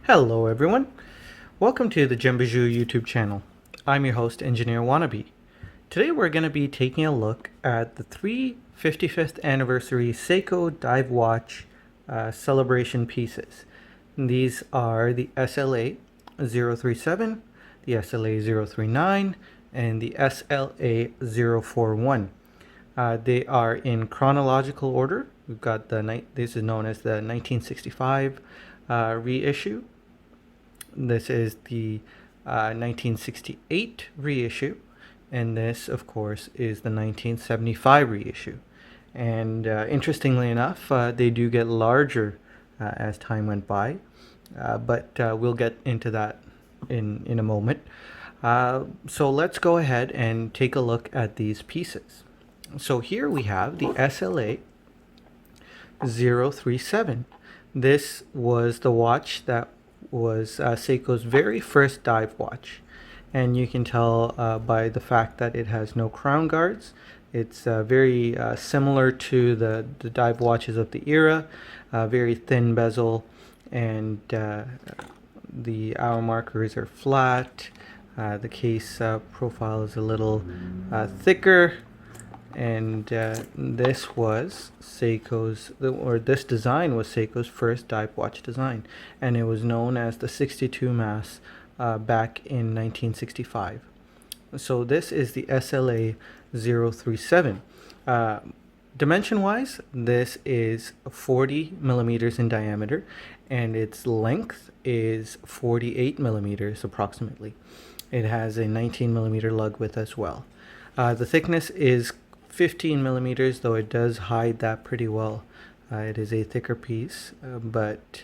Hello everyone, welcome to the Gem Bijou YouTube channel. I'm your host, Engineer Wannabe. Today we're going to be taking a look at the 355th anniversary Seiko dive watch celebration pieces. These are the SLA037, the SLA039, and the SLA041. They are in chronological order. We've got this is known as the 1965 reissue. This is the 1968 reissue, and this, of course, is the 1975 reissue. And interestingly enough, they do get larger as time went by, but we'll get into that in a moment. So let's go ahead and take a look at these pieces. So here we have the SLA037. This was the watch that was Seiko's very first dive watch, and you can tell by the fact that it has no crown guards. It's very similar to the dive watches of the era, very thin bezel, and the hour markers are flat. The case profile is a little thicker, and this was Seiko's, or this design was Seiko's first dive watch design, and it was known as the 62 mass back in 1965. So this is the SLA037. Dimension wise, this is 40 millimeters in diameter, and its length is 48 millimeters approximately. It has a 19 millimeter lug width as well. The thickness is 15 millimeters, though it does hide that pretty well. It is a thicker piece, but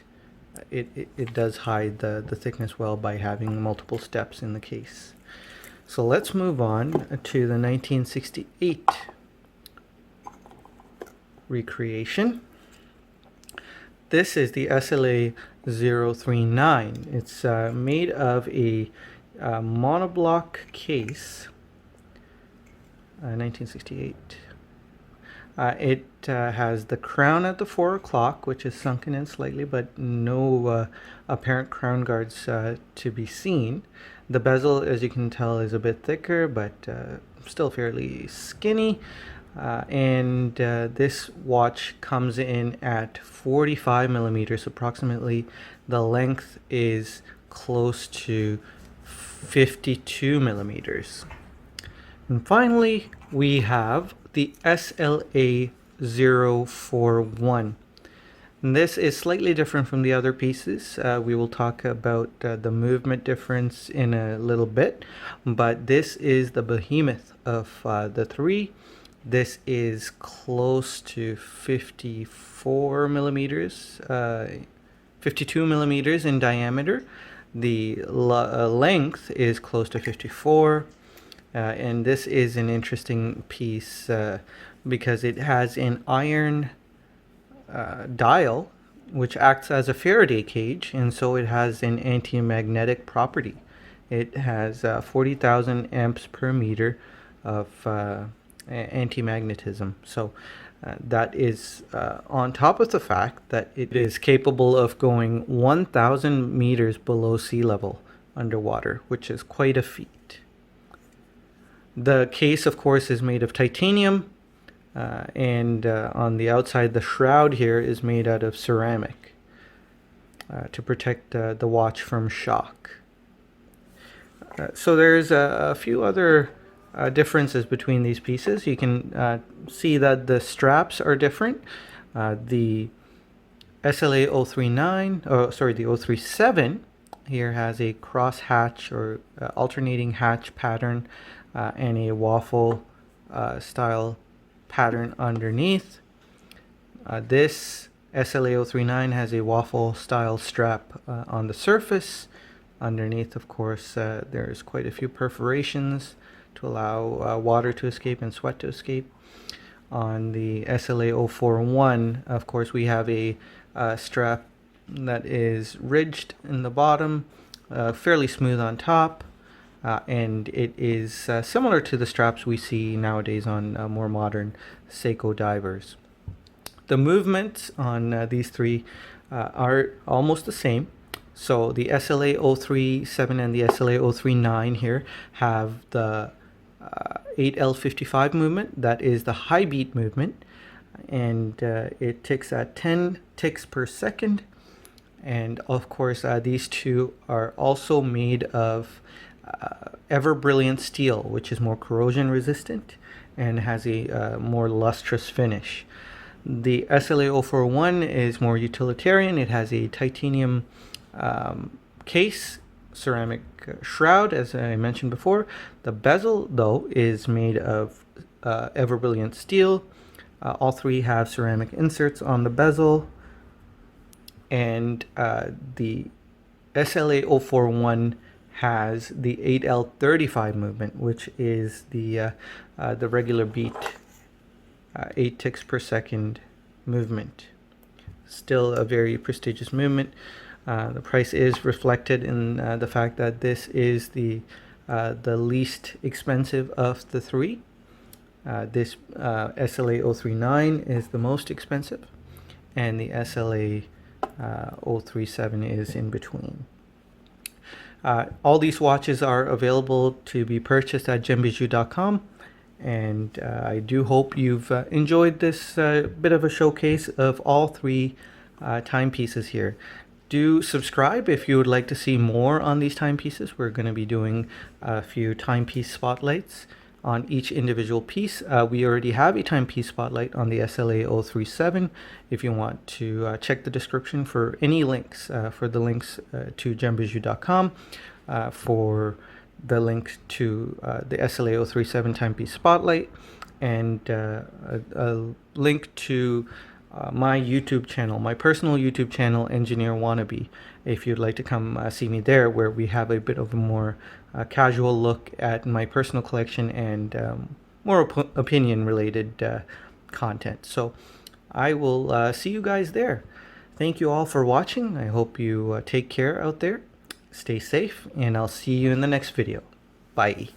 it does hide the thickness well by having multiple steps in the case. So let's move on to the 1968 recreation. This is the SLA039. It's made of a monoblock case. 1968. It has the crown at the 4 o'clock, which is sunken in slightly, but no apparent crown guards to be seen. The bezel, as you can tell, is a bit thicker, but still fairly skinny. And this watch comes in at 45 millimeters approximately. The length is close to 52 millimeters. And finally, we have the SLA041. And this is slightly different from the other pieces. We will talk about the movement difference in a little bit, but this is the behemoth of the three. This is close to 54 millimeters, 52 millimeters in diameter. The length is close to 54. And this is an interesting piece because it has an iron dial which acts as a Faraday cage, and so it has an anti-magnetic property. It has 40,000 amps per meter of anti-magnetism. So that is on top of the fact that it is capable of going 1,000 meters below sea level underwater, which is quite a feat. The case, of course, is made of titanium, and on the outside, the shroud here is made out of ceramic to protect the watch from shock. So there's a few other differences between these pieces. You can see that the straps are different. The SLA039, the 037 here has a cross hatch or alternating hatch pattern and a waffle style pattern underneath. This SLA039 has a waffle style strap on the surface. Underneath, of course, there's quite a few perforations to allow water to escape and sweat to escape. On the SLA041, of course, we have a strap that is ridged in the bottom, fairly smooth on top. And it is similar to the straps we see nowadays on more modern Seiko divers. The movements on these three are almost the same. So the SLA037 and the SLA039 here have the 8L55 movement. That is the high beat movement, and it ticks at 10 ticks per second. And of course, these two are also made of ever brilliant steel, which is more corrosion resistant and has a more lustrous finish. The SLA041 is more utilitarian. It has a titanium case, ceramic shroud, as I mentioned before. The bezel, though, is made of ever brilliant steel. All three have ceramic inserts on the bezel, and the SLA041 has the 8L35 movement, which is the regular beat 8 ticks per second movement. Still a very prestigious movement. The price is reflected in the fact that this is the least expensive of the three. This SLA039 is the most expensive, and the SLA037 is in between. All these watches are available to be purchased at gembijou.com, and I do hope you've enjoyed this bit of a showcase of all three timepieces here. Do subscribe if you would like to see more on these timepieces. We're going to be doing a few timepiece spotlights on each individual piece. We already have a timepiece spotlight on the SLA037. If you want to check the description for any links, for the links to gembijou.com, for the link to the SLA037 timepiece spotlight, and a link to my YouTube channel, my personal YouTube channel, Engineer Wannabe, if you'd like to come see me there, where we have a bit of a more casual look at my personal collection and more opinion related content. So I will see you guys there. Thank you all for watching. I hope you take care out there. Stay safe, and I'll see you in the next video. Bye.